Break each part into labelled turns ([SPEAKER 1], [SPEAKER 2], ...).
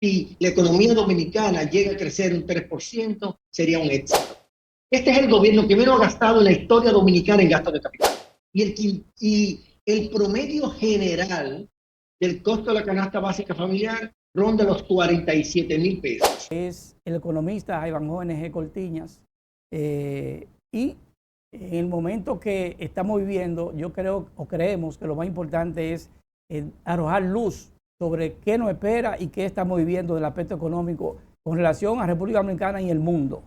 [SPEAKER 1] Si la economía dominicana llega a crecer un 3%, sería un éxito. Este es el gobierno que menos ha gastado en la historia dominicana en gasto de capital. Y el promedio general del costo de la canasta básica familiar ronda los 47,000 pesos.
[SPEAKER 2] Es el economista Ivanhoe N.G. Cortiñas. Y en el momento que estamos viviendo, yo creo o creemos que lo más importante es arrojar luz sobre qué nos espera y qué estamos viviendo del aspecto económico con relación a República Dominicana y el mundo.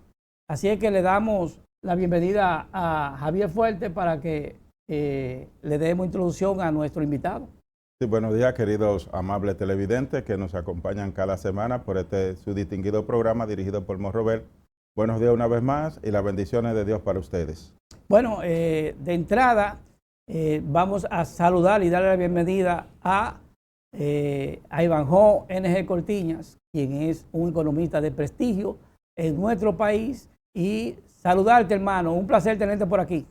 [SPEAKER 2] Así es que le damos la bienvenida a Javier Fuerte para que le demos introducción a nuestro invitado.
[SPEAKER 3] Sí, buenos días, queridos amables televidentes que nos acompañan cada semana por su distinguido programa dirigido por Morrobel. Buenos días una vez más y las bendiciones de Dios para ustedes.
[SPEAKER 2] Bueno, de entrada vamos a saludar y darle la bienvenida a Ivanhoe N.G. Cortiñas, quien es un economista de prestigio en nuestro país. Y saludarte, hermano, un placer tenerte por aquí.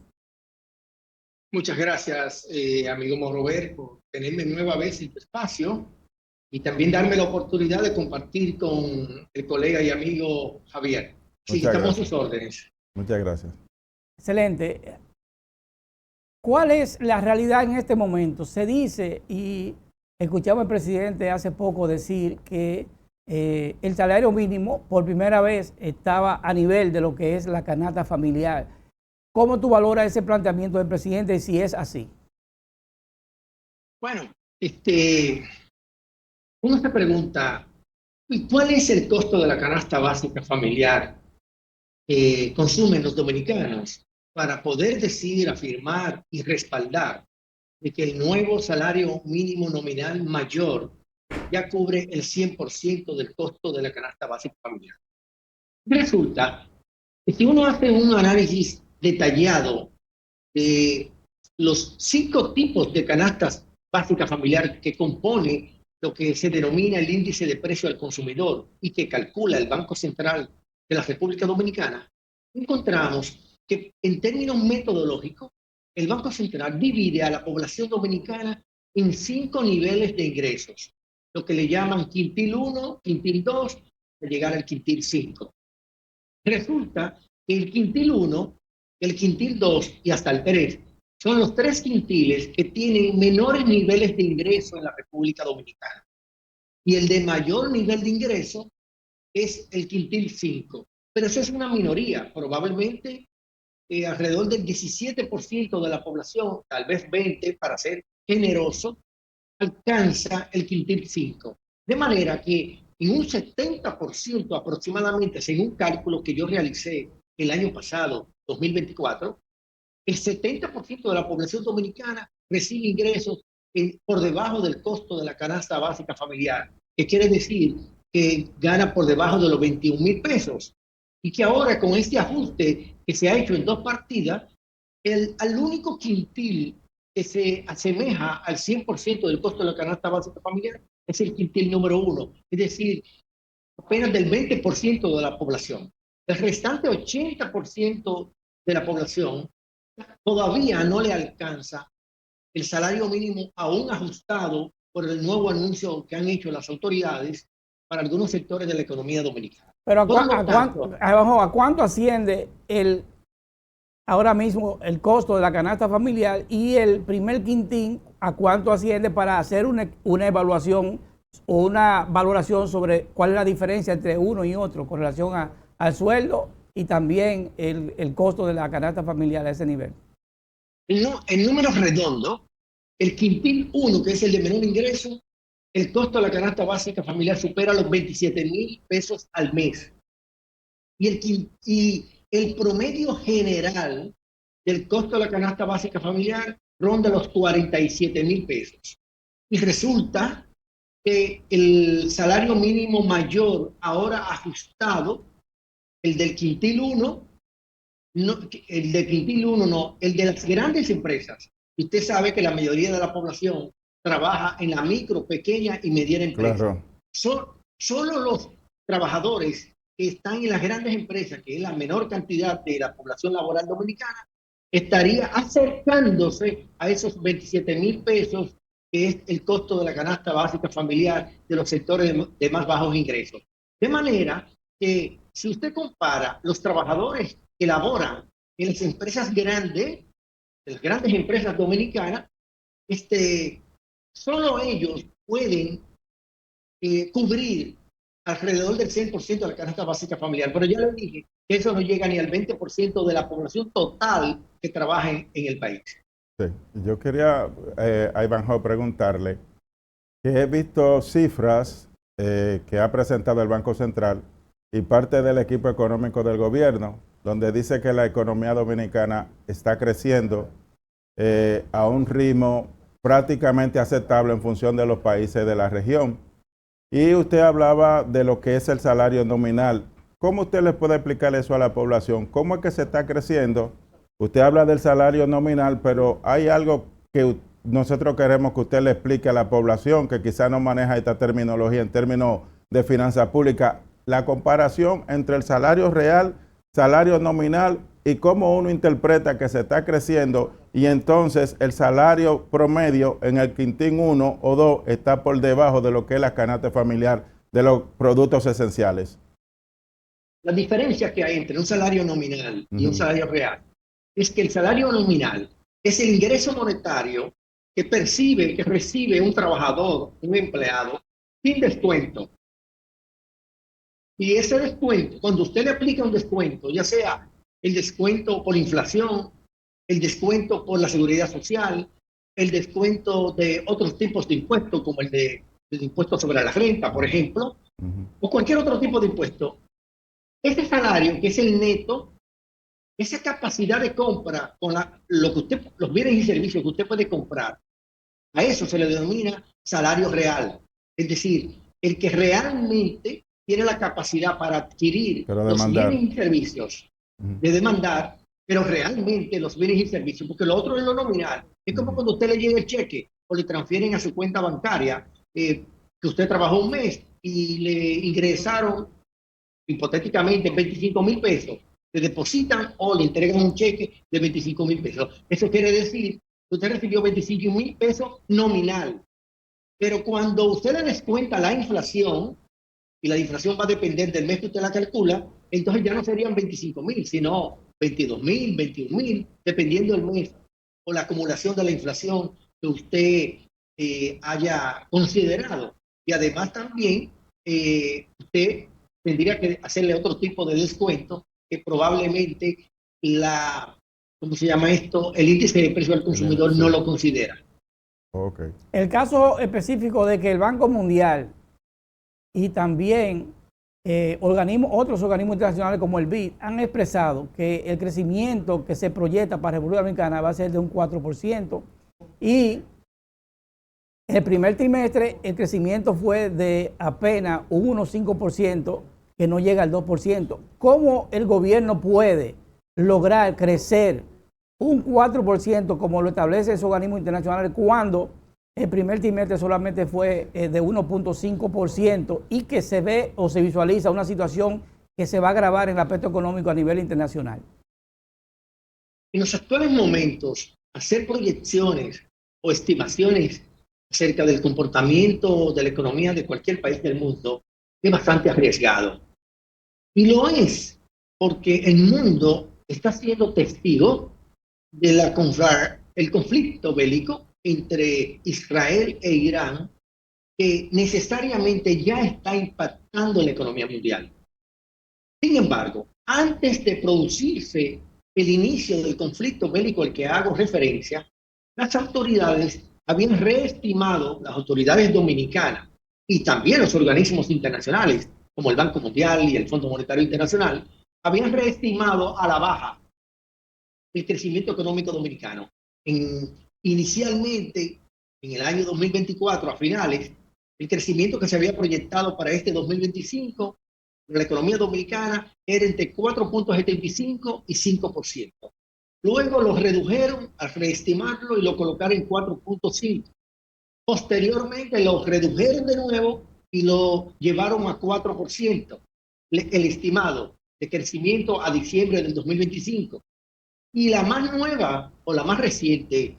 [SPEAKER 1] Muchas gracias, amigo Morrobel, por tenerme nueva vez en tu espacio y también darme la oportunidad de compartir con el colega y amigo Javier. Sí, estamos a sus órdenes.
[SPEAKER 3] Muchas gracias.
[SPEAKER 2] Excelente. ¿Cuál es la realidad en este momento? Se dice, y escuchamos al presidente hace poco decir que el salario mínimo por primera vez estaba a nivel de lo que es la canasta familiar. ¿Cómo tú valoras ese planteamiento del presidente si es así?
[SPEAKER 1] Bueno, uno se pregunta, ¿y cuál es el costo de la canasta básica familiar que consumen los dominicanos para poder decir, afirmar y respaldar de que el nuevo salario mínimo nominal mayor ya cubre el 100% del costo de la canasta básica familiar? Resulta que si uno hace un análisis detallado de los 5 tipos de canastas básicas familiares que compone lo que se denomina el índice de precio al consumidor y que calcula el Banco Central de la República Dominicana, encontramos que en términos metodológicos, el Banco Central divide a la población dominicana en 5 niveles de ingresos, lo que le llaman quintil 1, quintil 2, de llegar al quintil 5. Resulta que el quintil 1, el quintil 2 y hasta el 3 son los 3 quintiles que tienen menores niveles de ingreso en la República Dominicana. Y el de mayor nivel de ingreso es el quintil 5. Pero eso es una minoría, probablemente alrededor del 17% de la población, tal vez 20% para ser generoso, alcanza el quintil 5. De manera que en un 70% aproximadamente, según cálculos que yo realicé el año pasado, 2024, el 70% de la población dominicana recibe ingresos por debajo del costo de la canasta básica familiar, que quiere decir que gana por debajo de los 21,000 pesos. Y que ahora con este ajuste que se ha hecho en 2 partidas, al único quintil que se asemeja al 100% del costo de la canasta básica familiar es el quintil número 1, es decir, apenas del 20% de la población. El restante 80% de la población todavía no le alcanza el salario mínimo aún ajustado por el nuevo anuncio que han hecho las autoridades para algunos sectores de la economía dominicana.
[SPEAKER 2] Pero ¿a cuánto asciende ahora mismo el costo de la canasta familiar y el primer quintín? ¿A cuánto asciende para hacer una evaluación o una valoración sobre cuál es la diferencia entre uno y otro con relación al sueldo y también el costo de la canasta familiar a ese nivel?
[SPEAKER 1] En números redondos, el quintil 1, que es el de menor ingreso, el costo de la canasta básica familiar supera los 27,000 pesos al mes. Y el promedio general del costo de la canasta básica familiar ronda los 47,000 pesos. Y resulta que el salario mínimo mayor ahora ajustado, el del quintil 1, no, el de quintil 1 no, el de las grandes empresas. Usted sabe que la mayoría de la población trabaja en la micro, pequeña y mediana empresa.
[SPEAKER 3] Claro.
[SPEAKER 1] Solo los trabajadores que están en las grandes empresas, que es la menor cantidad de la población laboral dominicana, estaría acercándose a esos 27,000 pesos que es el costo de la canasta básica familiar de los sectores de más bajos ingresos. De manera que si usted compara los trabajadores que laboran en las empresas grandes, las grandes empresas dominicanas, solo ellos pueden cubrir alrededor del 100% de la canasta básica familiar. Pero ya les dije que eso no llega ni al 20% de la población total que trabaja en el país.
[SPEAKER 3] Sí. Yo quería a Ivanhoe preguntarle que he visto cifras que ha presentado el Banco Central y parte del equipo económico del gobierno, donde dice que la economía dominicana está creciendo a un ritmo prácticamente aceptable en función de los países de la región. Y usted hablaba de lo que es el salario nominal. ¿Cómo usted le puede explicar eso a la población? ¿Cómo es que se está creciendo? Usted habla del salario nominal, pero hay algo que nosotros queremos que usted le explique a la población que quizás no maneja esta terminología en términos de finanzas públicas. La comparación entre el salario real, salario nominal y cómo uno interpreta que se está creciendo y entonces el salario promedio en el quintín 1 o 2 está por debajo de lo que es la canasta familiar de los productos esenciales.
[SPEAKER 1] La diferencia que hay entre un salario nominal y un salario real es que el salario nominal es el ingreso monetario que percibe, que recibe un trabajador, un empleado, sin descuento. Y ese descuento, cuando usted le aplica un descuento, ya sea el descuento por inflación, el descuento por la seguridad social, el descuento de otros tipos de impuestos, como el impuesto sobre la renta, por ejemplo, o cualquier otro tipo de impuesto, ese salario, que es el neto, esa capacidad de compra con los bienes y servicios que usted puede comprar, a eso se le denomina salario real. Es decir, el que realmente tiene la capacidad para adquirir los bienes y servicios, de demandar, pero realmente los bienes y servicios, porque lo otro es lo nominal. Es como cuando usted le llega el cheque o le transfieren a su cuenta bancaria que usted trabajó un mes y le ingresaron hipotéticamente 25,000 pesos, le depositan o le entregan un cheque de 25,000 pesos. Eso quiere decir que usted recibió 25,000 pesos nominal. Pero cuando usted le descuenta la inflación, y la inflación va a depender del mes que usted la calcula, entonces ya no serían 25,000, sino 22,000, 21,000, dependiendo del mes o la acumulación de la inflación que usted haya considerado. Y además también usted tendría que hacerle otro tipo de descuento que probablemente ¿cómo se llama esto? El índice de precio al consumidor no lo considera.
[SPEAKER 3] Okay.
[SPEAKER 2] El caso específico de que el Banco Mundial y también otros organismos internacionales como el BID han expresado que el crecimiento que se proyecta para República Dominicana va a ser de un 4% y en el primer trimestre el crecimiento fue de apenas un 1,5%, que no llega al 2%. ¿Cómo el gobierno puede lograr crecer un 4% como lo establece esos organismos internacionales cuando el primer trimestre solamente fue de 1,5% y que se ve o se visualiza una situación que se va a agravar en el aspecto económico a nivel internacional?
[SPEAKER 1] En los actuales momentos, hacer proyecciones o estimaciones acerca del comportamiento de la economía de cualquier país del mundo es bastante arriesgado. Y lo es porque el mundo está siendo testigo de el conflicto bélico entre Israel e Irán, que necesariamente ya está impactando la economía mundial. Sin embargo, antes de producirse el inicio del conflicto bélico al que hago referencia, las autoridades habían reestimado, las autoridades dominicanas y también los organismos internacionales, como el Banco Mundial y el Fondo Monetario Internacional, habían reestimado a la baja el crecimiento económico dominicano. Inicialmente, en el año 2024, a finales, el crecimiento que se había proyectado para este 2025 en la economía dominicana era entre 4,75 y 5%. Luego lo redujeron al reestimarlo y lo colocaron en 4,5. Posteriormente lo redujeron de nuevo y lo llevaron a 4%, el estimado de crecimiento a diciembre del 2025. Y la más nueva o la más reciente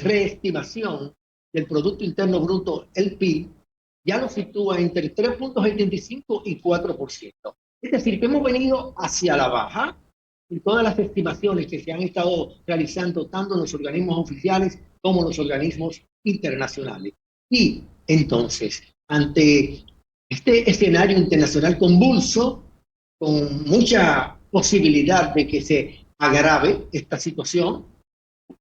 [SPEAKER 1] reestimación del Producto Interno Bruto, el PIB, ya lo sitúa entre 3.75 y 4%. Es decir, que hemos venido hacia la baja en todas las estimaciones que se han estado realizando tanto en los organismos oficiales como en los organismos internacionales. Y entonces, ante este escenario internacional convulso, con mucha posibilidad de que se agrave esta situación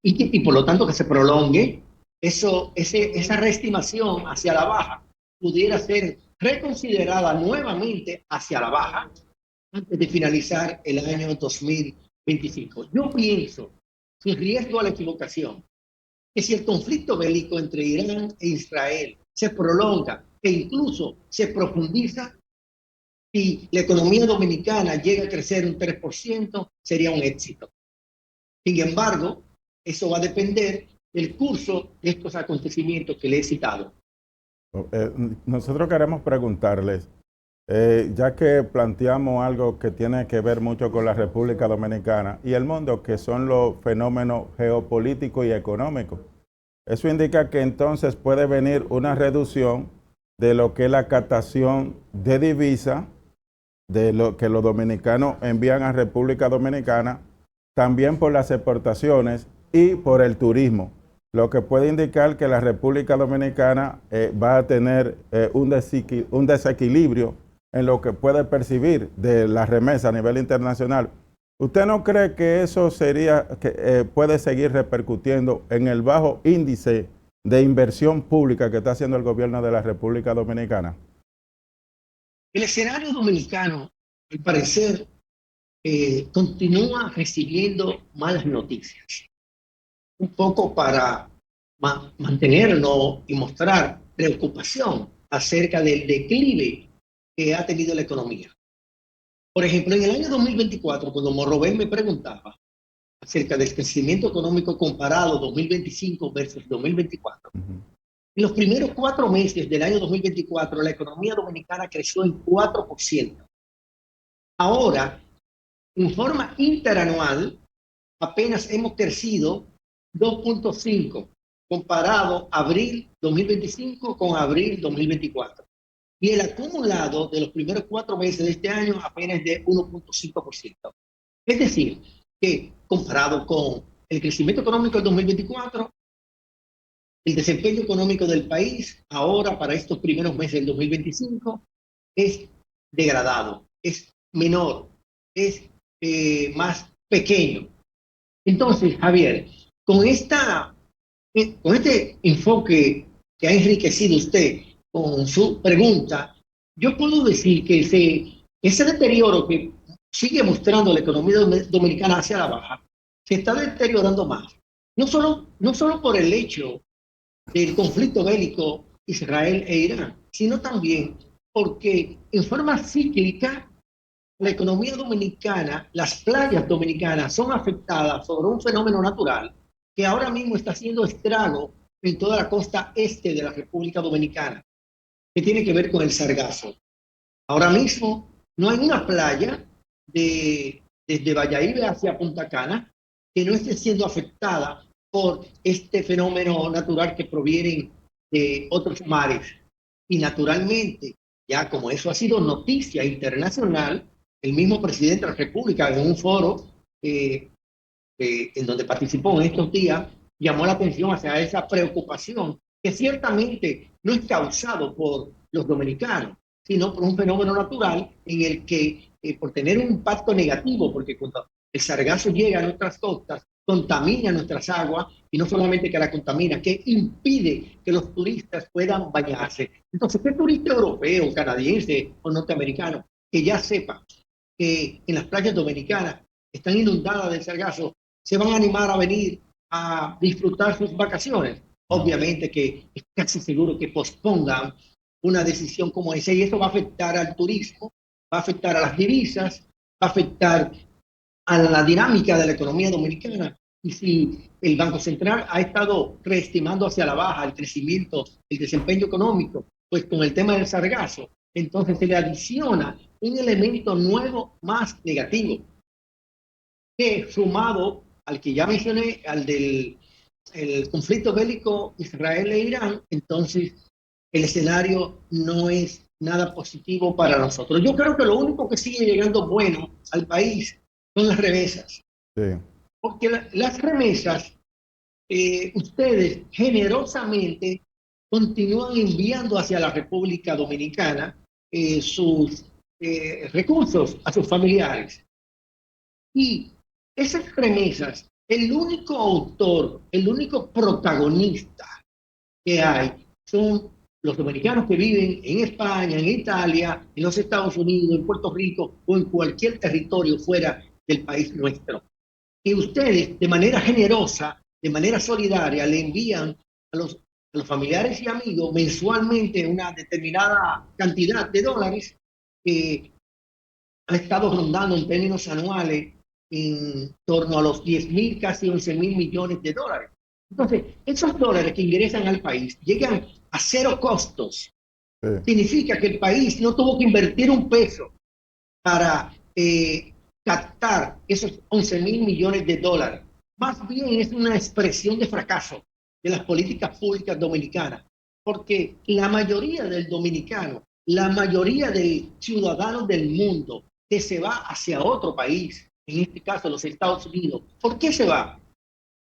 [SPEAKER 1] y por lo tanto que se prolongue, esa reestimación hacia la baja pudiera ser reconsiderada nuevamente hacia la baja antes de finalizar el año 2025. Yo pienso, sin riesgo a la equivocación, que si el conflicto bélico entre Irán e Israel se prolonga e incluso se profundiza, si la economía dominicana llega a crecer un 3%, sería un éxito. Sin embargo, eso va a depender del curso de estos acontecimientos que le he citado.
[SPEAKER 3] Nosotros queremos preguntarles, ya que planteamos algo que tiene que ver mucho con la República Dominicana y el mundo, que son los fenómenos geopolíticos y económicos. Eso indica que entonces puede venir una reducción de lo que es la captación de divisa, de lo que los dominicanos envían a República Dominicana, también por las exportaciones y por el turismo, lo que puede indicar que la República Dominicana va a tener un desequilibrio en lo que puede percibir de la remesa a nivel internacional. ¿Usted no cree que eso puede seguir repercutiendo en el bajo índice de inversión pública que está haciendo el gobierno de la República Dominicana?
[SPEAKER 1] El escenario dominicano, al parecer, continúa recibiendo malas noticias, un poco para mantenernos y mostrar preocupación acerca del declive que ha tenido la economía. Por ejemplo, en el año 2024, cuando Morrobén me preguntaba acerca del crecimiento económico comparado 2025 versus 2024, en los primeros 4 meses del año 2024, la economía dominicana creció en 4%. Ahora, en forma interanual, apenas hemos crecido 2.5, comparado abril 2025 con abril 2024. Y el acumulado de los primeros 4 meses de este año apenas es de 1.5%. Es decir, que comparado con el crecimiento económico del 2024, el desempeño económico del país ahora para estos primeros meses del 2025 es degradado, es menor, es más pequeño. Entonces, Javier, con este enfoque que ha enriquecido usted con su pregunta, yo puedo decir que ese deterioro que sigue mostrando la economía dominicana hacia la baja, se está deteriorando más. No solo por el hecho del conflicto bélico Israel e Irán, sino también porque en forma cíclica la economía dominicana, las playas dominicanas son afectadas por un fenómeno natural que ahora mismo está haciendo estrago en toda la costa este de la República Dominicana, que tiene que ver con el sargazo. Ahora mismo no hay una playa desde Valladolid hacia Punta Cana que no esté siendo afectada por este fenómeno natural que proviene de otros mares. Y naturalmente, ya como eso ha sido noticia internacional, el mismo presidente de la República en un foro en donde participó en estos días, llamó la atención hacia esa preocupación que ciertamente no es causado por los dominicanos, sino por un fenómeno natural en el que, por tener un impacto negativo, porque cuando el sargazo llega a nuestras costas, contamina nuestras aguas, y no solamente que la contamina, que impide que los turistas puedan bañarse. Entonces, ¿qué turista europeo, canadiense o norteamericano que ya sepa que en las playas dominicanas están inundadas de sargazo, se van a animar a venir a disfrutar sus vacaciones? Obviamente que es casi seguro que pospongan una decisión como esa, y eso va a afectar al turismo, va a afectar a las divisas, va a afectar a la dinámica de la economía dominicana. Y si el Banco Central ha estado reestimando hacia la baja el crecimiento, el desempeño económico, pues con el tema del sargazo, entonces se le adiciona un elemento nuevo más negativo, que sumado al que ya mencioné, al del el conflicto bélico Israel e Irán, entonces el escenario no es nada positivo para nosotros. Yo creo que lo único que sigue llegando bueno al país son las remesas,
[SPEAKER 3] Sí,
[SPEAKER 1] porque las remesas, ustedes generosamente continúan enviando hacia la República Dominicana sus recursos a sus familiares. Y esas remesas, el único autor, el único protagonista que hay son los dominicanos que viven en España, en Italia, en los Estados Unidos, en Puerto Rico o en cualquier territorio fuera del país nuestro. Y ustedes, de manera generosa, de manera solidaria, le envían a los familiares y amigos mensualmente una determinada cantidad de dólares que ha estado rondando en términos anuales en torno a los 10.000, casi 11.000 millones de dólares. Entonces, esos dólares que ingresan al país llegan a cero costos.
[SPEAKER 3] sí,
[SPEAKER 1] Significa que el país no tuvo que invertir un peso para captar esos 11.000 millones de dólares. Más bien es una expresión de fracaso de las políticas públicas dominicanas, porque la mayoría del dominicano, la mayoría de ciudadanos del mundo que se va hacia otro país, en este caso los Estados Unidos, ¿por qué se va?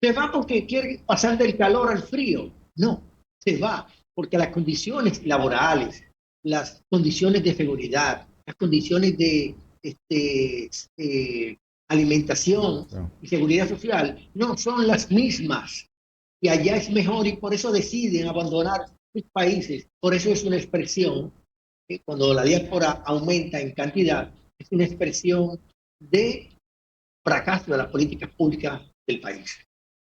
[SPEAKER 1] ¿Se va porque quiere pasar del calor al frío? No, se va porque las condiciones laborales, las condiciones de seguridad, las condiciones de alimentación
[SPEAKER 3] sí.
[SPEAKER 1] y seguridad social no son las mismas. Y allá es mejor y por eso deciden abandonar sus países. Por eso es una expresión, cuando la diáspora aumenta en cantidad, es una expresión de fracaso de las políticas públicas del país.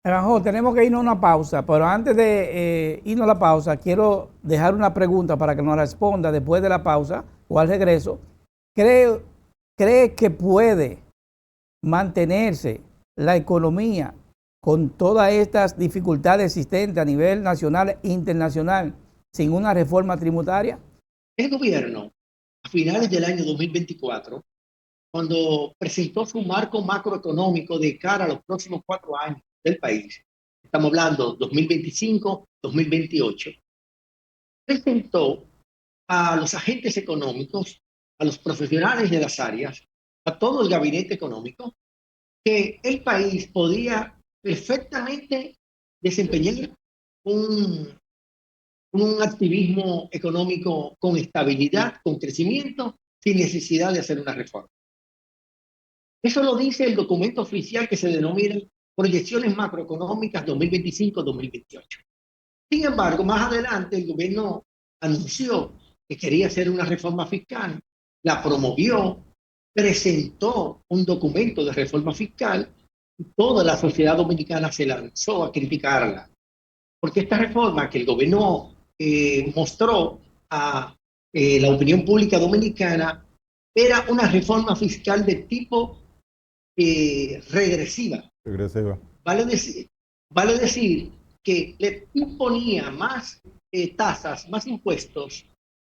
[SPEAKER 2] Naranjo, tenemos que irnos a una pausa, pero antes de irnos a la pausa, quiero dejar una pregunta para que nos responda después de la pausa o al regreso. ¿Cree que puede mantenerse la economía con todas estas dificultades existentes a nivel nacional e internacional sin una reforma tributaria?
[SPEAKER 1] El gobierno, a finales del año 2024, cuando presentó su marco macroeconómico de cara a los próximos 4 años del país, estamos hablando 2025-2028, presentó a los agentes económicos, a los profesionales de las áreas, a todo el gabinete económico, que el país podía perfectamente desempeñar un, un activismo económico con estabilidad, con crecimiento, sin necesidad de hacer una reforma. Eso lo dice el documento oficial que se denomina Proyecciones Macroeconómicas 2025-2028. Sin embargo, más adelante el gobierno anunció que quería hacer una reforma fiscal, la promovió, presentó un documento de reforma fiscal y toda la sociedad dominicana se lanzó a criticarla. Porque esta reforma que el gobierno mostró a la opinión pública dominicana era una reforma fiscal de tipo regresiva.
[SPEAKER 3] Regresiva.
[SPEAKER 1] Vale decir que le imponía más tasas, más impuestos,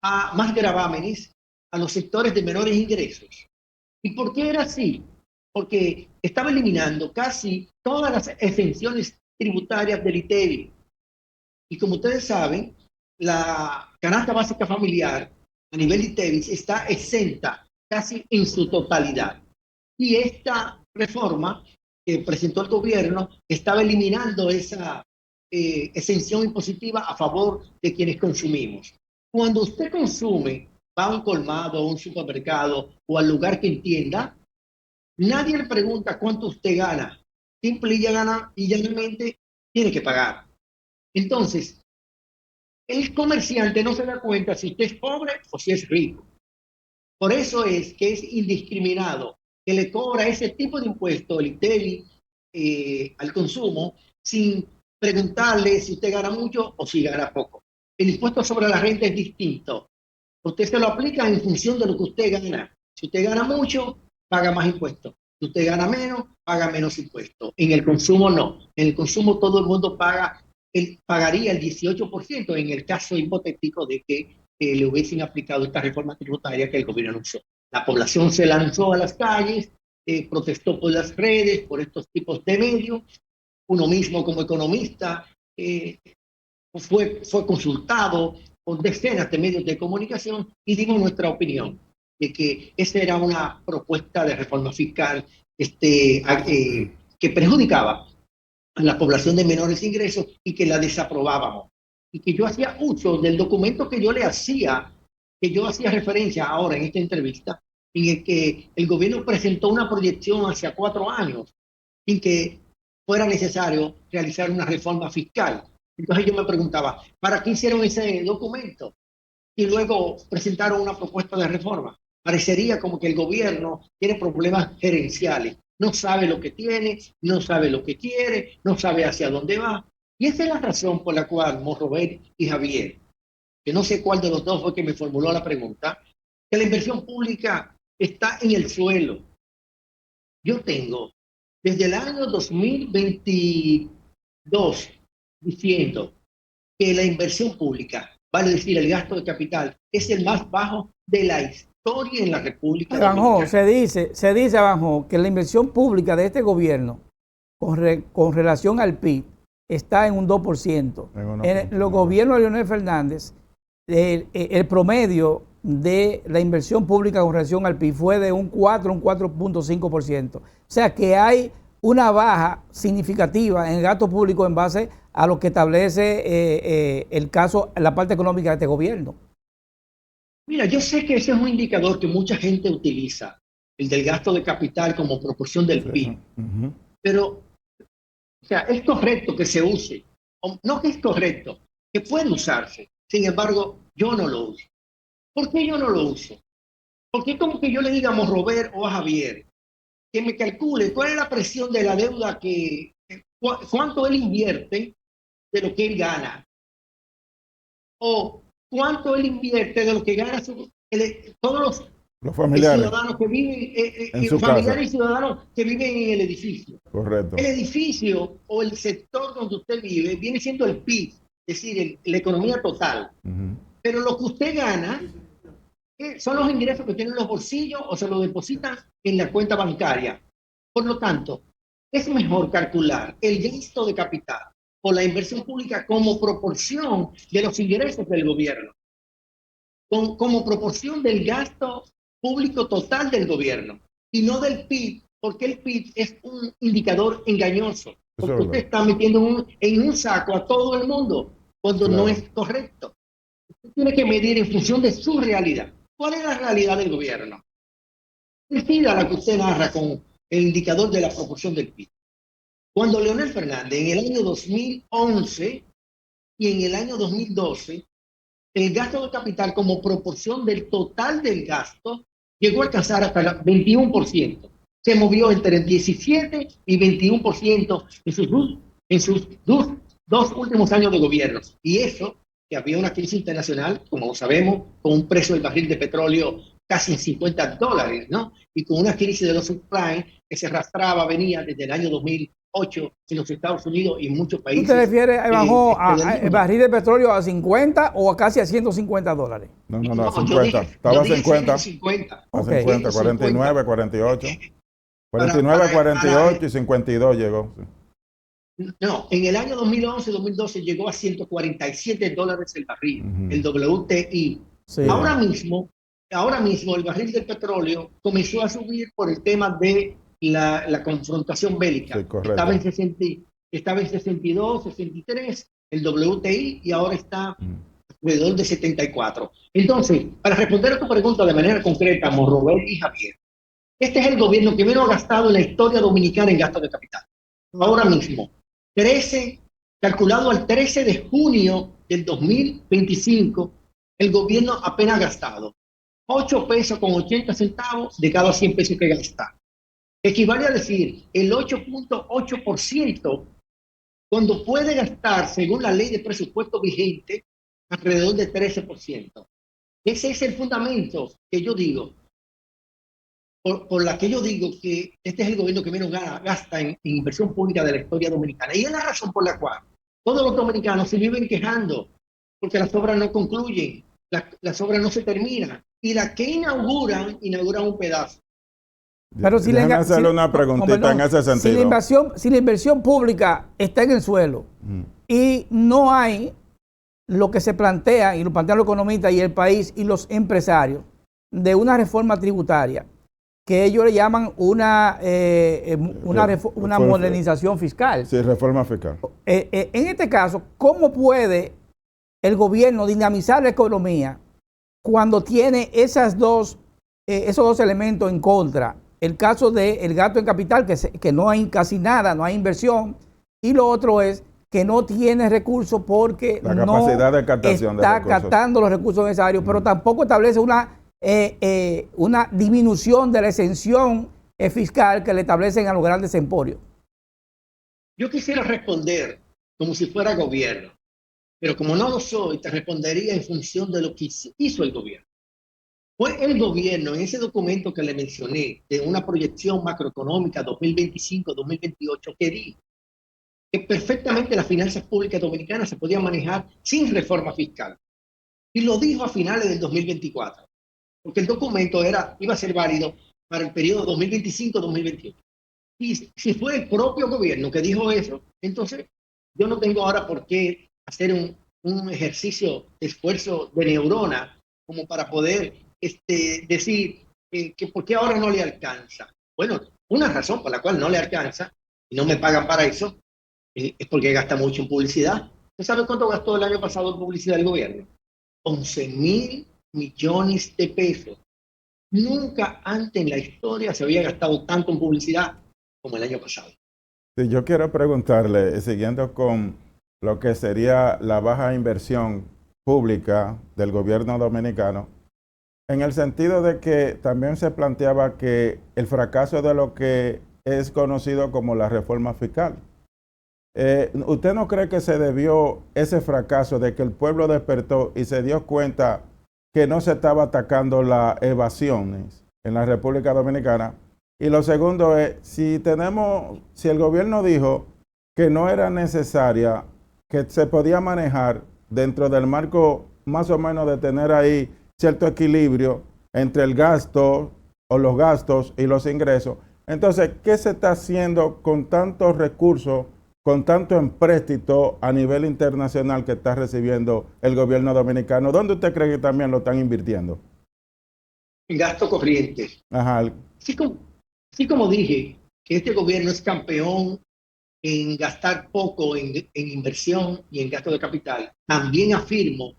[SPEAKER 1] más gravámenes a los sectores de menores ingresos. ¿Y por qué era así? Porque estaba eliminando casi todas las exenciones tributarias del ITEVI. Y como ustedes saben, la canasta básica familiar a nivel de ITEVI está exenta casi en su totalidad. Y esta reforma que presentó el gobierno estaba eliminando esa exención impositiva a favor de quienes consumimos. Cuando usted consume, va a un colmado, a un supermercado o al lugar que entienda, nadie le pregunta cuánto usted gana. Simple y llanamente tiene que pagar. Entonces, el comerciante no se da cuenta si usted es pobre o si es rico. Por eso es que es indiscriminado que le cobra ese tipo de impuesto, el ITEVI, al consumo, sin preguntarle si usted gana mucho o si gana poco. El impuesto sobre la renta es distinto. Usted se lo aplica en función de lo que usted gana. Si usted gana mucho, paga más impuestos. Si usted gana menos, paga menos impuestos. En el consumo no. En el consumo todo el mundo pagaría el 18% en el caso hipotético de que le hubiesen aplicado esta reforma tributaria que el gobierno anunció. La población se lanzó a las calles, protestó por las redes, por estos tipos de medios, uno mismo como economista fue consultado por decenas de medios de comunicación y dimos nuestra opinión de que esa era una propuesta de reforma fiscal que perjudicaba a la población de menores ingresos y que la desaprobábamos. Y que yo hacía uso del documento que yo hacía referencia ahora en esta entrevista, en el que el gobierno presentó una proyección hacia 4 años sin que fuera necesario realizar una reforma fiscal. Entonces yo me preguntaba, ¿para qué hicieron ese documento? Y luego presentaron una propuesta de reforma. Parecería como que el gobierno tiene problemas gerenciales. No sabe lo que tiene, no sabe lo que quiere, no sabe hacia dónde va. Y esa es la razón por la cual Morrobet y Javier, que no sé cuál de los dos fue que me formuló la pregunta, que la inversión pública está en el suelo. Yo tengo desde el año 2022 diciendo que la inversión pública, vale decir, el gasto de capital, es el más bajo de la historia en la República
[SPEAKER 2] Abanjó,
[SPEAKER 1] Dominicana.
[SPEAKER 2] se dice, Abanjó, que la inversión pública de este gobierno con relación al PIB está en un 2%. En los gobiernos de Leonel Fernández, el promedio de la inversión pública con relación al PIB fue de un 4.5%. O sea que hay una baja significativa en el gasto público en base a lo que establece el caso, la parte económica de este gobierno.
[SPEAKER 1] Mira, yo sé que ese es un indicador que mucha gente utiliza, el del gasto de capital como proporción del PIB, pero o sea, es correcto que se use, o no que es correcto, que puede usarse. Sin embargo, yo no lo uso. ¿Por qué yo no lo uso? Porque es como que yo le diga a Morrover o a Javier que me calcule cuál es la presión de la deuda cuánto él invierte de lo que él gana, o cuánto él invierte de lo que gana todos los
[SPEAKER 3] familiares,
[SPEAKER 1] ciudadanos que viven,
[SPEAKER 3] en su
[SPEAKER 1] familiares
[SPEAKER 3] casa.
[SPEAKER 1] Y ciudadanos que viven en el edificio.
[SPEAKER 3] Correcto.
[SPEAKER 1] El edificio o el sector donde usted vive viene siendo el PIB, es decir, la economía total. Pero lo que usted gana son los ingresos que tienen en los bolsillos o se lo depositan en la cuenta bancaria. Por lo tanto, es mejor calcular el gasto de capital o la inversión pública como proporción de los ingresos del gobierno, como proporción del gasto público total del gobierno y no del PIB, porque el PIB es un indicador engañoso, porque usted está metiendo en un saco a todo el mundo cuando no es correcto. Usted tiene que medir en función de su realidad. ¿Cuál es la realidad del gobierno? Decida la que usted narra con el indicador de la proporción del PIB. Cuando Leonel Fernández en el año 2011 y en el año 2012, el gasto de capital como proporción del total del gasto llegó a alcanzar hasta el 21%. Se movió entre el 17 y 21% en sus dos últimos años de gobierno. Y eso, que había una crisis internacional, como sabemos, con un precio del barril de petróleo casi en $50, ¿no? Y con una crisis de los subprimes que se arrastraba, venía desde el año 2008 en los Estados Unidos y en muchos países.
[SPEAKER 2] ¿Tú te refieres, al barril de petróleo a 50 o a casi a $150?
[SPEAKER 3] No, a 50. Estaba a 50.
[SPEAKER 1] 50.
[SPEAKER 3] A 50, 49, 48. 49, 48 y 52 llegó.
[SPEAKER 1] No, en el año 2011-2012 llegó a $147 el barril, el WTI. Sí. Ahora mismo el barril del petróleo comenzó a subir por el tema de la confrontación bélica. Sí, estaba en 62, 63 el WTI y ahora está alrededor de 74. Entonces, para responder a tu pregunta de manera concreta, Morrover y Javier, este es el gobierno que menos ha gastado en la historia dominicana en gasto de capital. Ahora mismo, calculado al 13 de junio del 2025, el gobierno apenas ha gastado 8 pesos con 80 centavos de cada 100 pesos que gasta. Equivale a decir el 8.8% cuando puede gastar, según la ley de presupuesto vigente, alrededor de 13%. Ese es el fundamento que yo digo, por la que yo digo que este es el gobierno que menos gasta en inversión pública de la historia dominicana. Y es la razón por la cual todos los dominicanos se viven quejando, porque las obras no concluyen, las obras no se terminan, y las que inauguran un pedazo.
[SPEAKER 2] Pero si
[SPEAKER 3] Déjame hacerle una preguntita en ese sentido.
[SPEAKER 2] Si la inversión pública está en el suelo y no hay lo que se plantea, y lo plantean los economistas y el país y los empresarios, de una reforma tributaria, que ellos le llaman una modernización fiscal.
[SPEAKER 3] Sí, reforma fiscal.
[SPEAKER 2] En este caso, ¿cómo puede el gobierno dinamizar la economía cuando tiene esos dos elementos en contra? El caso del gasto en capital, que no hay casi nada, no hay inversión, y lo otro es que no tiene recursos porque
[SPEAKER 3] la capacidad de captación
[SPEAKER 2] está captando los recursos necesarios, pero tampoco establece una disminución de la exención fiscal que le establecen a los grandes emporios.
[SPEAKER 1] Yo quisiera responder como si fuera gobierno, pero como no lo soy, te respondería en función de lo que hizo el gobierno. Fue el gobierno en ese documento que le mencioné de una proyección macroeconómica 2025-2028 que dijo que perfectamente las finanzas públicas dominicanas se podían manejar sin reforma fiscal. Y lo dijo a finales del 2024, porque el documento iba a ser válido para el periodo 2025-2028. Y si fue el propio gobierno que dijo eso, entonces yo no tengo ahora por qué hacer un ejercicio de esfuerzo de neurona como para poder decir que por qué ahora no le alcanza. Bueno, una razón por la cual no le alcanza y no me pagan para eso es porque gasta mucho en publicidad. ¿Usted sabe cuánto gastó el año pasado en publicidad el gobierno? 11.000 millones de pesos. Nunca antes en la historia se había gastado tanto en publicidad como el año pasado.
[SPEAKER 3] Sí, yo quiero preguntarle, siguiendo con lo que sería la baja inversión pública del gobierno dominicano, en el sentido de que también se planteaba que el fracaso de lo que es conocido como la reforma fiscal. ¿Usted no cree que se debió ese fracaso de que el pueblo despertó y se dio cuenta que no se estaba atacando las evasiones en la República Dominicana? Y lo segundo es, si el gobierno dijo que no era necesaria, que se podía manejar dentro del marco más o menos de tener ahí cierto equilibrio entre el gasto o los gastos y los ingresos, entonces, ¿qué se está haciendo con tantos recursos, con tanto empréstito a nivel internacional que está recibiendo el gobierno dominicano? ¿Dónde usted cree que también lo están invirtiendo?
[SPEAKER 1] En gasto corriente.
[SPEAKER 3] Ajá.
[SPEAKER 1] Así como dije que este gobierno es campeón en gastar poco en inversión y en gasto de capital, también afirmo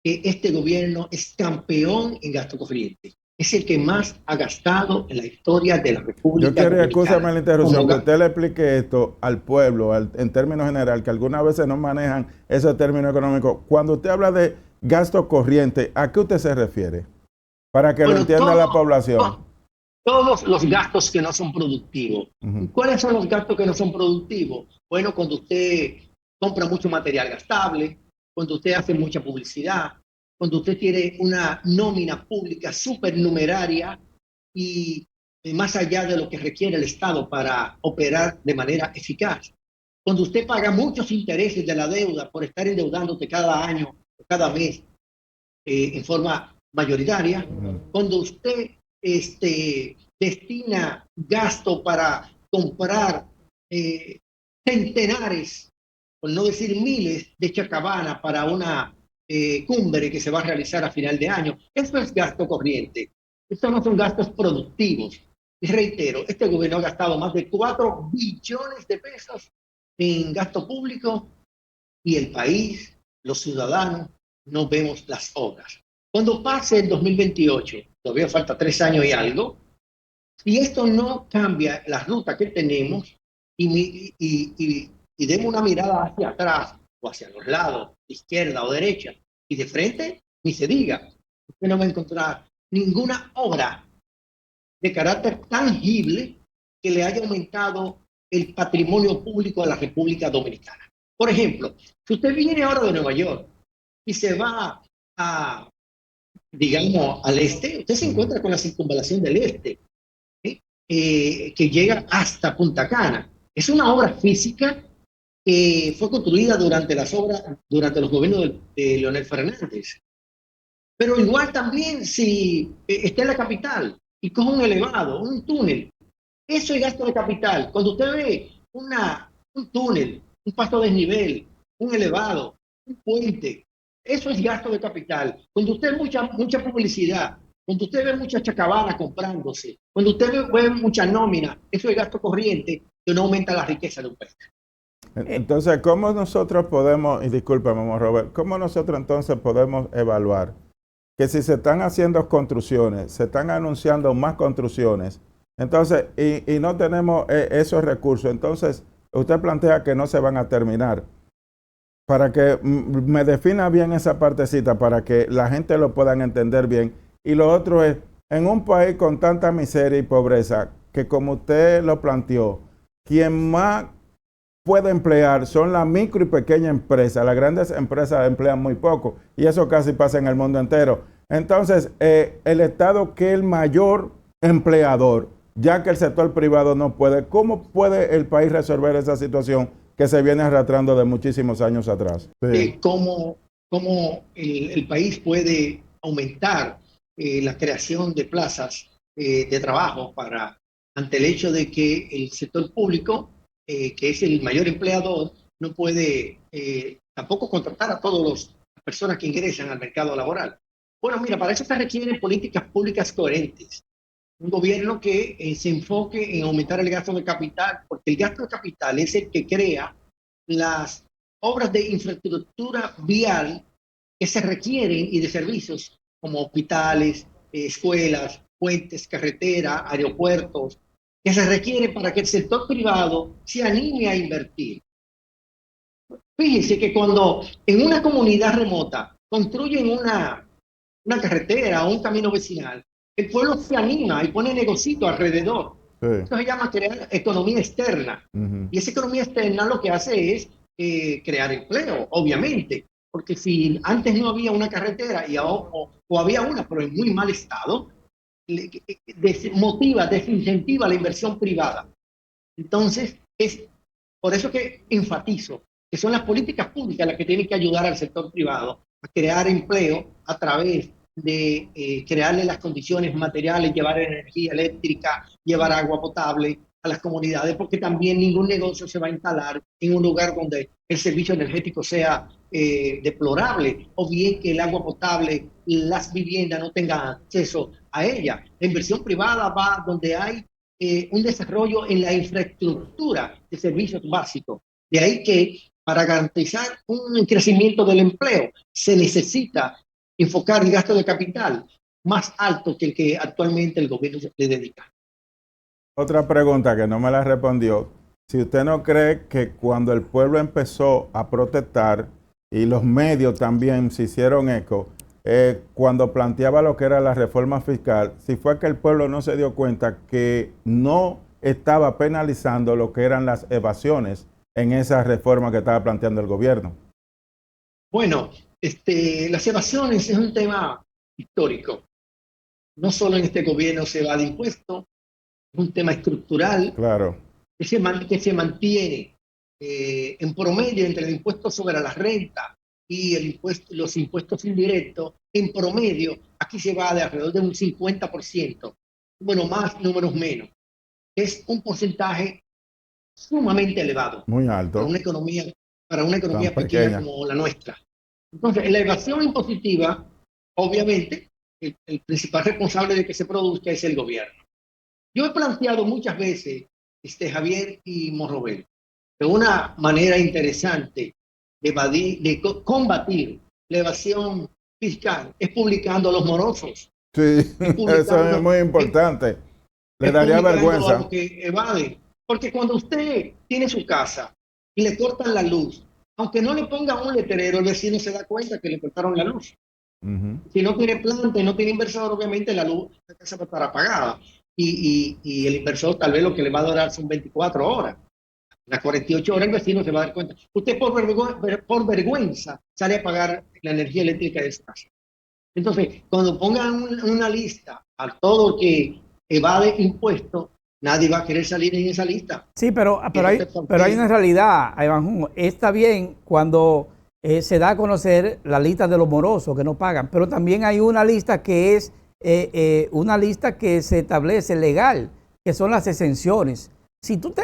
[SPEAKER 1] que este gobierno es campeón en gasto corriente. Es el que más ha gastado en la historia de la República Dominicana.
[SPEAKER 3] Yo quiero, escúchame la interrupción, que usted le explique esto al pueblo, en términos general, que algunas veces no manejan esos términos económicos. Cuando usted habla de gasto corriente, ¿a qué usted se refiere? Para que lo entienda la población.
[SPEAKER 1] Todos los gastos que no son productivos.
[SPEAKER 3] Uh-huh.
[SPEAKER 1] ¿Cuáles son los gastos que no son productivos? Bueno, cuando usted compra mucho material gastable, cuando usted hace mucha publicidad, cuando usted tiene una nómina pública supernumeraria y más allá de lo que requiere el Estado para operar de manera eficaz. Cuando usted paga muchos intereses de la deuda por estar endeudándote cada año o cada mes en forma mayoritaria. Uh-huh. Cuando usted destina gasto para comprar centenares, por no decir miles, de chacabana para una cumbre que se va a realizar a final de año. Eso es gasto corriente. Estos no son gastos productivos. Y reitero, este gobierno ha gastado más de 4 billones de pesos en gasto público y el país, los ciudadanos, no vemos las obras. Cuando pase el 2028, todavía falta 3 años y algo, si esto no cambia la ruta que tenemos y demos una mirada hacia atrás o hacia los lados, izquierda o derecha, y de frente, ni se diga, usted no va a encontrar ninguna obra de carácter tangible que le haya aumentado el patrimonio público de la República Dominicana. Por ejemplo, si usted viene ahora de Nueva York y se va a, digamos, al este, usted se encuentra con la circunvalación del este, que llega hasta Punta Cana. Es una obra física que fue construida durante los gobiernos de Leonel Fernández. Pero igual también si está en la capital y coge un elevado, un túnel. Eso es gasto de capital. Cuando usted ve un túnel, un paso a desnivel, un elevado, un puente, eso es gasto de capital. Cuando usted ve mucha publicidad, cuando usted ve mucha chacabana comprándose, cuando usted ve mucha nómina, eso es gasto corriente que no aumenta la riqueza de un país.
[SPEAKER 3] Entonces, ¿cómo nosotros podemos, y discúlpame, Robert, cómo nosotros entonces podemos evaluar que si se están haciendo construcciones, se están anunciando más construcciones, entonces, y no tenemos esos recursos, entonces usted plantea que no se van a terminar? Para que me defina bien esa partecita, para que la gente lo puedan entender bien. Y lo otro es, en un país con tanta miseria y pobreza, que como usted lo planteó, quien más puede emplear son las micro y pequeñas empresas. Las grandes empresas emplean muy poco y eso casi pasa en el mundo entero. Entonces, el Estado, que es el mayor empleador, ya que el sector privado no puede, ¿cómo puede el país resolver esa situación que se viene arrastrando de muchísimos años atrás? Sí.
[SPEAKER 1] ¿Cómo el país puede aumentar la creación de plazas de trabajo ante el hecho de que el sector público, que es el mayor empleador, no puede tampoco contratar a todas las personas que ingresan al mercado laboral? Bueno, mira, para eso se requieren políticas públicas coherentes. Un gobierno que se enfoque en aumentar el gasto de capital, porque el gasto de capital es el que crea las obras de infraestructura vial que se requieren y de servicios como hospitales, escuelas, puentes, carreteras, aeropuertos, que se requieren para que el sector privado se anime a invertir. Fíjense que cuando en una comunidad remota construyen una carretera o un camino vecinal, el pueblo se anima y pone negocito alrededor. Sí. Eso se llama crear economía externa. Y esa economía externa lo que hace es crear empleo, obviamente. Porque si antes no había una carretera o había una, pero en muy mal estado, desincentiva la inversión privada. Entonces, es por eso que enfatizo que son las políticas públicas las que tienen que ayudar al sector privado a crear empleo a través de crearle las condiciones materiales, llevar energía eléctrica, llevar agua potable a las comunidades, porque también ningún negocio se va a instalar en un lugar donde el servicio energético sea deplorable, o bien que el agua potable, las viviendas no tengan acceso a ella. La inversión privada va donde hay un desarrollo en la infraestructura de servicios básicos. De ahí que para garantizar un crecimiento del empleo se necesita enfocar el gasto de capital más alto que el que actualmente el gobierno le dedica.
[SPEAKER 3] Otra pregunta que no me la respondió. Si usted no cree que cuando el pueblo empezó a protestar y los medios también se hicieron eco, cuando planteaba lo que era la reforma fiscal, si fue que el pueblo no se dio cuenta que no estaba penalizando lo que eran las evasiones en esa reforma que estaba planteando el gobierno.
[SPEAKER 1] Bueno, las evasiones es un tema histórico. No solo en este gobierno se evade impuestos, es un tema estructural.
[SPEAKER 3] Claro.
[SPEAKER 1] Que se mantiene en promedio entre el impuesto sobre la renta y los impuestos indirectos. En promedio, aquí se va de alrededor de un 50%. Bueno, más, números menos. Es un porcentaje sumamente elevado.
[SPEAKER 3] Muy alto.
[SPEAKER 1] Para una economía pequeña como la nuestra. Entonces, la evasión impositiva, obviamente, el principal responsable de que se produzca es el gobierno. Yo he planteado muchas veces, Javier y Morrobel, de una manera interesante de combatir la evasión fiscal es publicando a los morosos.
[SPEAKER 3] Sí, eso es muy importante. Le daría vergüenza.
[SPEAKER 1] A los que evaden. Porque cuando usted tiene su casa y le cortan la luz, aunque no le pongan un letrero, el vecino se da cuenta que le cortaron la luz. Si no tiene planta y no tiene inversor, obviamente la casa va a estar apagada. Y el inversor tal vez lo que le va a durar son 24 horas. Las 48 horas el vecino se va a dar cuenta. Usted por vergüenza sale a pagar la energía eléctrica de su casa. Entonces, cuando pongan una lista a todo que evade impuestos, nadie va a querer salir en esa lista.
[SPEAKER 2] Sí, pero hay una realidad, Iván. Está bien cuando se da a conocer la lista de los morosos que no pagan, pero también hay una lista que es una lista que se establece legal, que son las exenciones. Si tú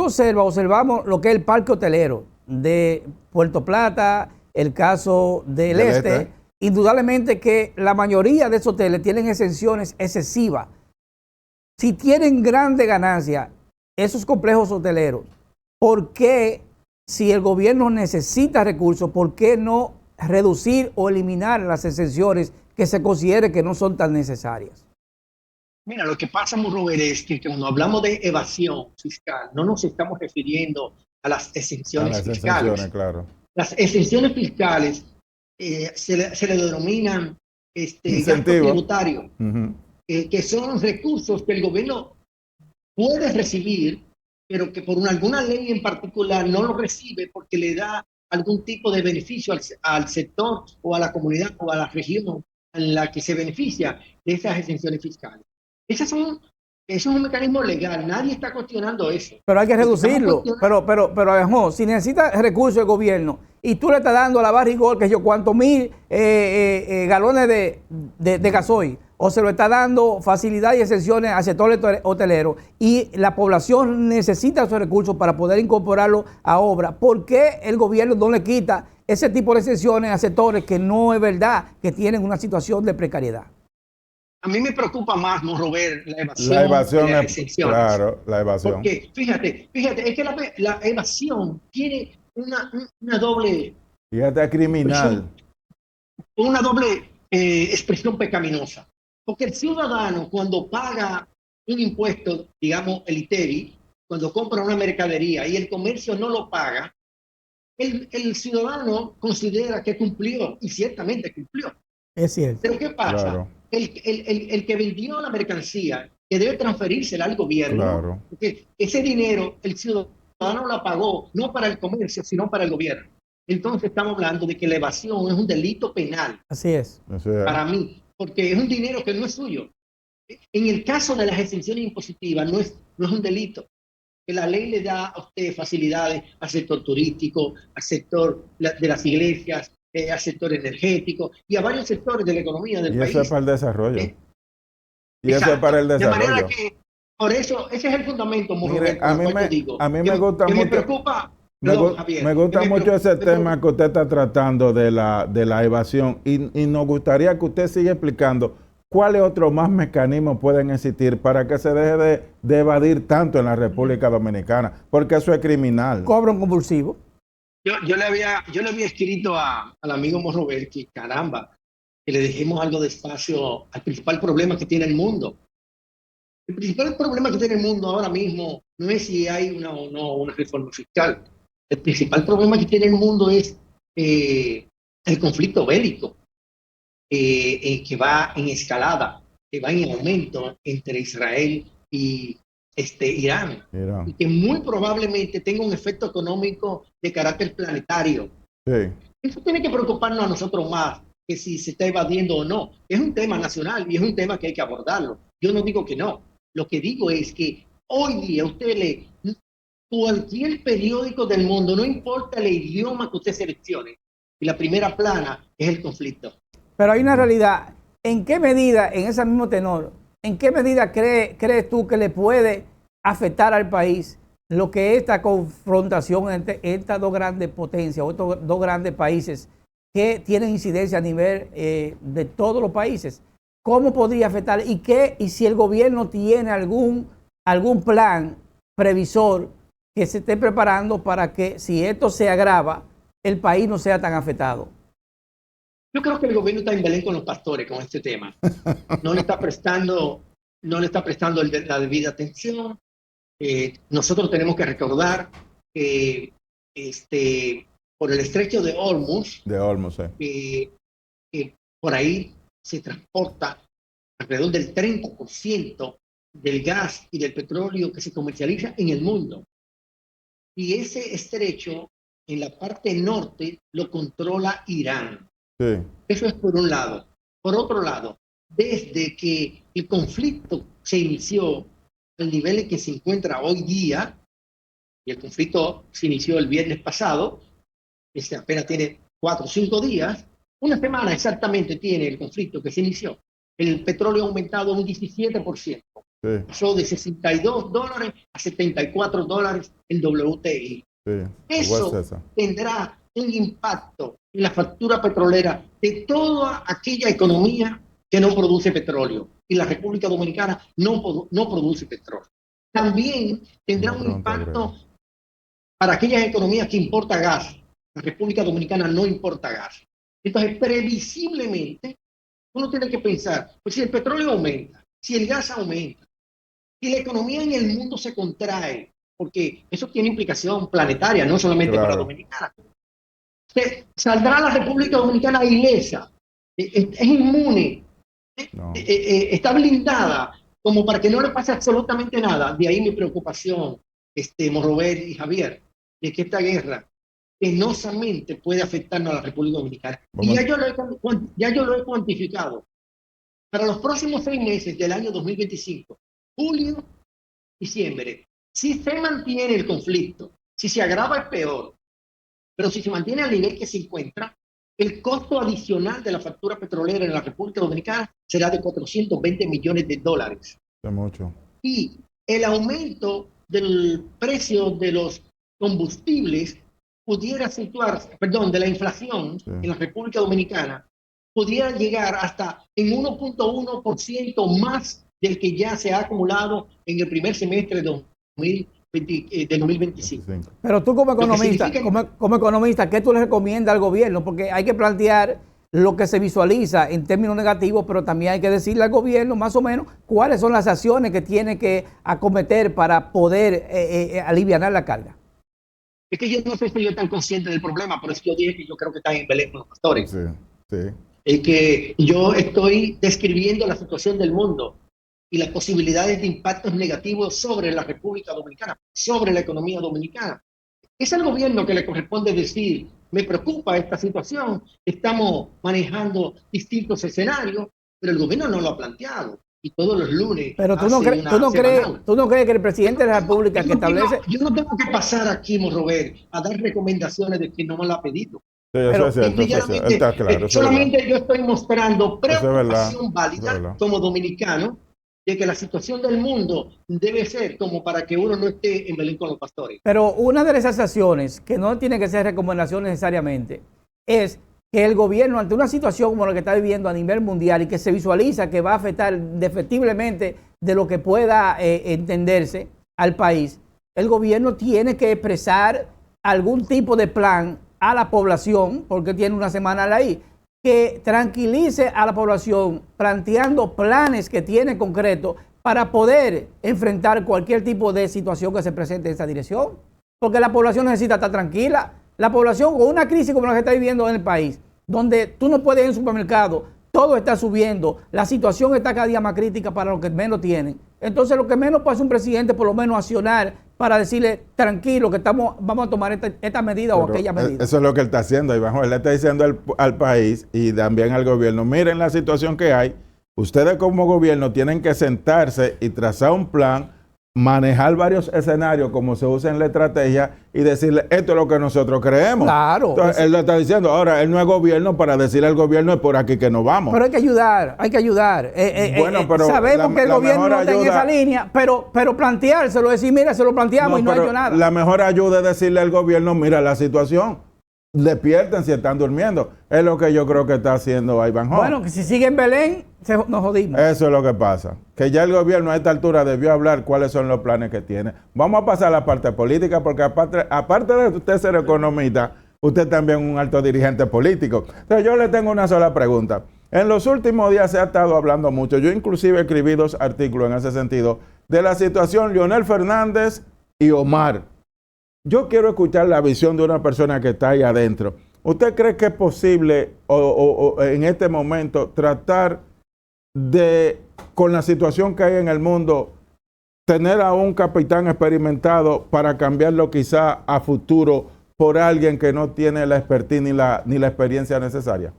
[SPEAKER 2] observamos lo que es el parque hotelero de Puerto Plata, el caso del este, indudablemente que la mayoría de esos hoteles tienen exenciones excesivas. Si tienen grande ganancia esos complejos hoteleros, ¿por qué, si el gobierno necesita recursos, por qué no reducir o eliminar las exenciones que se considere que no son tan necesarias?
[SPEAKER 1] Mira, lo que pasa, Robert, es que cuando hablamos de evasión fiscal, no nos estamos refiriendo a las exenciones fiscales.
[SPEAKER 3] Claro.
[SPEAKER 1] Las exenciones fiscales se le denominan gasto tributario, que son recursos que el gobierno puede recibir, pero que por alguna ley en particular no lo recibe porque le da algún tipo de beneficio al sector o a la comunidad o a la región en la que se beneficia de esas exenciones fiscales. Eso es un mecanismo legal, nadie está cuestionando eso.
[SPEAKER 2] Pero hay que reducirlo. Pero si necesita recursos el gobierno y tú le estás dando a la Barrigol, que yo cuántos mil galones de gasoil, o se lo está dando facilidad y exenciones al sector hotelero y la población necesita esos recursos para poder incorporarlo a obra, ¿por qué el gobierno no le quita ese tipo de exenciones a sectores que no es verdad que tienen una situación de precariedad?
[SPEAKER 1] A mí me preocupa más, Robert, la
[SPEAKER 3] evasión
[SPEAKER 1] de las exenciones.
[SPEAKER 3] Claro, la evasión.
[SPEAKER 1] Porque, fíjate, es que la evasión tiene una doble...
[SPEAKER 3] Fíjate, criminal.
[SPEAKER 1] Una doble expresión pecaminosa. Porque el ciudadano, cuando paga un impuesto, digamos el ITEVI, cuando compra una mercadería y el comercio no lo paga, el ciudadano considera que cumplió, y ciertamente cumplió.
[SPEAKER 2] Es cierto.
[SPEAKER 1] Pero ¿qué pasa?
[SPEAKER 3] Claro.
[SPEAKER 1] El que vendió la mercancía, que debe transferírsela al gobierno,
[SPEAKER 3] Claro.
[SPEAKER 1] porque ese dinero el ciudadano la pagó no para el comercio, sino para el gobierno. Entonces estamos hablando de que la evasión es un delito penal.
[SPEAKER 2] Así es.
[SPEAKER 1] Para mí, porque es un dinero que no es suyo. En el caso de las exenciones impositivas no es un delito. Que la ley le da a usted facilidades al sector turístico, al sector de las iglesias, al sector energético y a varios sectores de la economía del país.
[SPEAKER 3] Y eso es para el desarrollo. Y eso es para el desarrollo.
[SPEAKER 1] De manera que, por eso, ese es el fundamento,
[SPEAKER 3] Mire, a mí me gusta mucho.
[SPEAKER 1] Me preocupa.
[SPEAKER 3] Me gusta mucho ese tema que usted está tratando de la evasión y nos gustaría que usted siga explicando cuáles otros más mecanismos pueden existir para que se deje de evadir tanto en la República Dominicana, porque eso es criminal.
[SPEAKER 2] Cobro compulsivo.
[SPEAKER 1] Yo le había escrito al amigo Morrobel que caramba, que le dejemos algo de espacio al principal problema que tiene el mundo. El principal problema que tiene el mundo ahora mismo no es si hay una o no una reforma fiscal. El principal problema que tiene el mundo es el conflicto bélico que va en escalada, que va en aumento entre Israel y Irán, y que muy probablemente tenga un efecto económico de carácter planetario.
[SPEAKER 3] Sí.
[SPEAKER 1] Eso tiene que preocuparnos a nosotros más que si se está evadiendo o no. Es un tema nacional y es un tema que hay que abordarlo. Yo no digo que no. Lo que digo es que hoy día usted lee cualquier periódico del mundo, no importa el idioma que usted seleccione, y la primera plana es el conflicto.
[SPEAKER 2] Pero hay una realidad. ¿En qué medida, en ese mismo tenor, en qué medida crees tú que le puede afectar al país lo que esta confrontación entre estas dos grandes potencias o estos dos grandes países que tienen incidencia a nivel de todos los países? ¿Cómo podría afectar? Y si el gobierno tiene algún plan previsor que se esté preparando para que, si esto se agrava, el país no sea tan afectado.
[SPEAKER 1] Yo creo que el gobierno está en Belén con los pastores con este tema. No le está prestando la debida atención. Nosotros tenemos que recordar que por el estrecho de Hormuz, por ahí se transporta alrededor del 30% del gas y del petróleo que se comercializa en el mundo. Y ese estrecho, en la parte norte, lo controla Irán. Sí. Eso es por un lado. Por otro lado, desde que el conflicto se inició al nivel en que se encuentra hoy día, y el conflicto se inició el viernes pasado, apenas tiene 4 o 5 días, una semana exactamente tiene el conflicto que se inició. el petróleo ha aumentado un 17%.
[SPEAKER 3] Sí,
[SPEAKER 1] Pasó de $62 a $74 el WTI.
[SPEAKER 3] sí.
[SPEAKER 1] Eso tendrá un impacto en la factura petrolera de toda aquella economía que no produce petróleo. Y la República Dominicana no produce petróleo. También tendrá un impacto para aquellas economías que importan gas. La República Dominicana no importa gas. Entonces, previsiblemente, uno tiene que pensar, pues si el petróleo aumenta, si el gas aumenta, si la economía en el mundo se contrae, porque eso tiene implicación planetaria, no solamente para Dominicana, ¿saldrá la República Dominicana ilesa? ¿Es inmune?
[SPEAKER 3] No.
[SPEAKER 1] ¿Está blindada como para que no le pase absolutamente nada? De ahí mi preocupación, Morrover y Javier, de que esta guerra penosamente puede afectarnos a la República Dominicana. Y ya yo lo he cuantificado. Para los próximos 6 meses del año 2025, julio, diciembre, si se mantiene el conflicto, si se agrava es peor, pero si se mantiene al nivel que se encuentra, el costo adicional de la factura petrolera en la República Dominicana será de $420 millones.
[SPEAKER 3] De mucho.
[SPEAKER 1] Y el aumento del precio de los combustibles pudiera situarse, de la inflación en la República Dominicana, pudiera llegar hasta en 1.1% más del que ya se ha acumulado en el primer semestre de 2025.
[SPEAKER 2] Pero tú como economista, ¿qué tú le recomiendas al gobierno? Porque hay que plantear lo que se visualiza en términos negativos, pero también hay que decirle al gobierno más o menos cuáles son las acciones que tiene que acometer para poder aliviar la carga.
[SPEAKER 1] Es que yo no sé si yo tan consciente del problema, por eso yo dije que yo creo que están en Belén con los pastores.
[SPEAKER 3] Sí, sí.
[SPEAKER 1] Es que yo estoy describiendo la situación del mundo y las posibilidades de impactos negativos sobre la República Dominicana, sobre la economía dominicana. Es al gobierno que le corresponde decir, me preocupa esta situación, estamos manejando distintos escenarios, pero el gobierno no lo ha planteado. Y todos los lunes.
[SPEAKER 2] Pero tú no crees que el presidente de la República que establece.
[SPEAKER 1] Yo no tengo que pasar aquí, Morrover, a dar recomendaciones de que no me lo ha pedido.
[SPEAKER 3] Sí, eso es cierto, está claro,
[SPEAKER 1] solamente yo estoy mostrando preocupación válida como dominicano de que la situación del mundo debe ser como para que uno no esté en Belén con los pastores.
[SPEAKER 2] Pero una de esas acciones, que no tiene que ser recomendación necesariamente, es que el gobierno, ante una situación como la que está viviendo a nivel mundial y que se visualiza que va a afectar defectiblemente de lo que pueda entenderse al país, el gobierno tiene que expresar algún tipo de plan a la población, porque tiene una semana ahí, que tranquilice a la población planteando planes que tiene concretos para poder enfrentar cualquier tipo de situación que se presente en esa dirección. Porque la población necesita estar tranquila. La población con una crisis como la que está viviendo en el país, donde tú no puedes ir al supermercado, todo está subiendo, la situación está cada día más crítica para los que menos tienen. Entonces lo que menos puede hacer un presidente, por lo menos accionar para decirle, tranquilo, que vamos a tomar esta medida o aquella medida.
[SPEAKER 3] Eso es lo que él está haciendo, Iván. Él le está diciendo al país y también al gobierno, miren la situación que hay, ustedes como gobierno tienen que sentarse y trazar un plan, manejar varios escenarios como se usa en la estrategia y decirle, esto es lo que nosotros creemos.
[SPEAKER 2] Claro.
[SPEAKER 3] Entonces, él lo está diciendo. Ahora, él no es gobierno para decirle al gobierno, es por aquí que nos vamos.
[SPEAKER 2] Pero hay que ayudar.
[SPEAKER 3] Bueno, pero
[SPEAKER 2] sabemos que el gobierno no está en esa línea, pero planteárselo, decir, mira, se lo planteamos y no ha hecho nada.
[SPEAKER 3] La mejor ayuda es decirle al gobierno, mira la situación. Despierten si están durmiendo. Es lo que yo creo que está haciendo Ivanhoe.
[SPEAKER 2] Bueno, que si sigue en Belén, nos jodimos.
[SPEAKER 3] Eso es lo que pasa. Que ya el gobierno a esta altura debió hablar cuáles son los planes que tiene. Vamos a pasar a la parte política, porque aparte de usted ser economista, usted también es un alto dirigente político. Entonces yo le tengo una sola pregunta. En los últimos días se ha estado hablando mucho, yo inclusive escribí 2 artículos en ese sentido, de la situación Leonel Fernández y Omar. Yo quiero escuchar la visión de una persona que está ahí adentro. ¿Usted cree que es posible o en este momento tratar de, con la situación que hay en el mundo, tener a un capitán experimentado para cambiarlo quizá a futuro por alguien que no tiene la expertise ni la experiencia necesaria?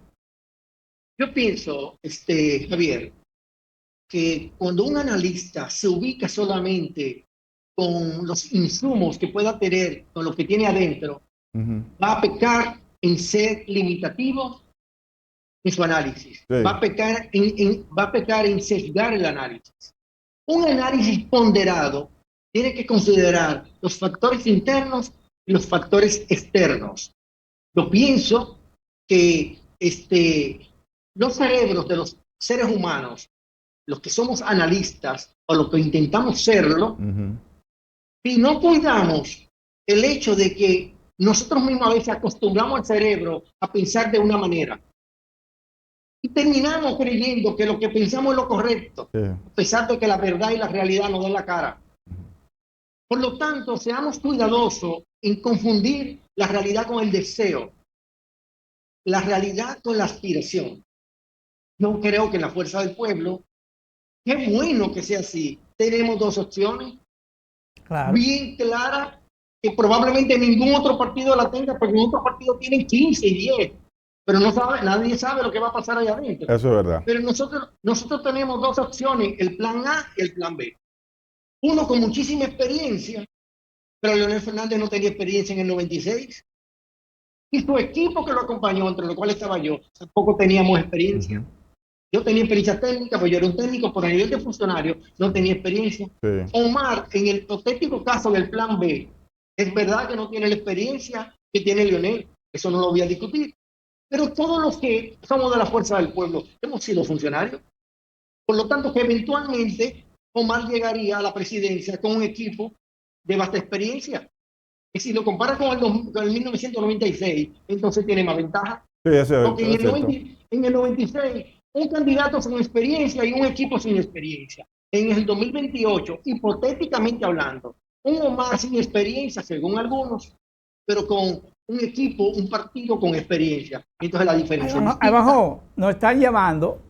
[SPEAKER 1] Yo pienso, Javier, que cuando un analista se ubica solamente con los insumos que pueda tener, con lo que tiene adentro, va a pecar en ser limitativo en su análisis.
[SPEAKER 3] Sí.
[SPEAKER 1] Va a pecar en sesgar el análisis. Un análisis ponderado tiene que considerar los factores internos y los factores externos. Yo pienso que los cerebros de los seres humanos, los que somos analistas o los que intentamos serlo, si no cuidamos el hecho de que nosotros mismos a veces acostumbramos al cerebro a pensar de una manera y terminamos creyendo que lo que pensamos es lo correcto, a pesar de que la verdad y la realidad nos dan la cara. Por lo tanto, seamos cuidadosos en confundir la realidad con el deseo, la realidad con la aspiración. Yo creo que en la fuerza del pueblo, qué bueno que sea así. Tenemos dos opciones bien claras, que probablemente ningún otro partido la tenga, porque en otros partidos tienen 15 y 10, pero nadie sabe lo que va a pasar allá adentro.
[SPEAKER 3] Eso es verdad.
[SPEAKER 1] Pero nosotros tenemos dos opciones, el plan A y el plan B. Uno con muchísima experiencia, pero Leonel Fernández no tenía experiencia en el 96. Y su equipo que lo acompañó, entre los cuales estaba yo, tampoco teníamos experiencia. Yo tenía experiencia técnica, pues yo era un técnico, pero a nivel de funcionario no tenía experiencia. Omar, en el hipotético caso del plan B, es verdad que no tiene la experiencia que tiene Leonel, eso no lo voy a discutir. Pero todos los que somos de la fuerza del pueblo hemos sido funcionarios. Por lo tanto, que eventualmente Omar llegaría a la presidencia con un equipo de vasta experiencia. Y si lo compara con el 1996, entonces tiene más ventaja.
[SPEAKER 3] Sí, eso
[SPEAKER 1] porque en el 96, un candidato sin experiencia y un equipo sin experiencia. En el 2028, hipotéticamente hablando, un Omar sin experiencia, según algunos, pero con un equipo, un partido con experiencia. Entonces la diferencia
[SPEAKER 2] ahí abajo nos están llamando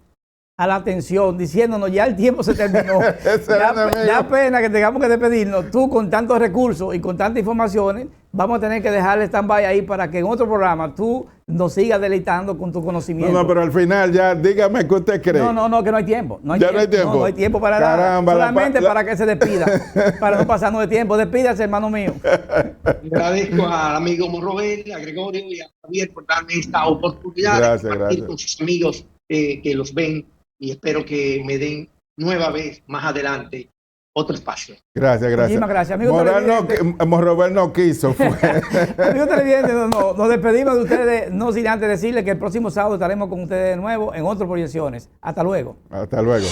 [SPEAKER 2] a la atención, diciéndonos ya el tiempo se terminó. Da pena que tengamos que despedirnos. Tú con tantos recursos y con tantas informaciones, vamos a tener que dejar el stand-by ahí para que en otro programa tú nos sigas deleitando con tu conocimiento.
[SPEAKER 3] No, pero al final ya dígame qué usted cree.
[SPEAKER 2] No, que no hay tiempo. No hay tiempo para
[SPEAKER 3] Caramba,
[SPEAKER 2] nada. Solamente para que se despida, para no pasarnos de tiempo. Despídase, hermano mío.
[SPEAKER 1] Agradezco al amigo Morrobel, a Gregorio y a Javier por darme esta oportunidad de compartir con sus amigos que los ven, y espero que me den nueva vez más adelante otro espacio.
[SPEAKER 3] Gracias.
[SPEAKER 2] Muchísimas gracias.
[SPEAKER 3] Morrobel no quiso.
[SPEAKER 2] Amigos televidentes, nos despedimos de ustedes, no sin antes decirles que el próximo sábado estaremos con ustedes de nuevo en otras proyecciones. Hasta luego.
[SPEAKER 3] Hasta luego.